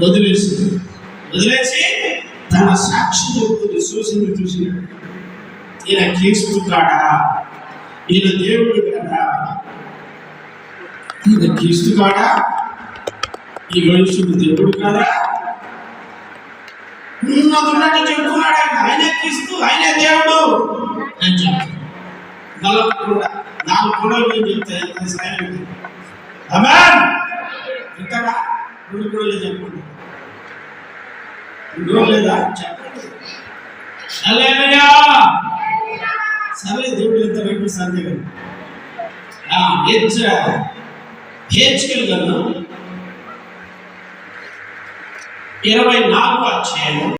వదిలేసి తన సాక్షి చెబుతుంది. చూసి ఈయన క్రీస్తు కాడా, ఈయన దేవుడు కాడా, ఈయన క్రీస్తు కాడా, ఈ మనుషుడు దేవుడు కాదా, ఉన్నట్టు చెప్పుకున్నాడు. ఆయనే క్రీస్తు, ఆయనే దేవుడు అని చెప్తాడు. నాలుగు కూడా నేను చెప్తాను. ఇంతగా రెండు కూడా చెప్పండి. లేదా చెప్పండి. సరే దేవుడు ఎంత వైపు సందేహం హెచ్కెల్ గన్ను 24వ అధ్యాయం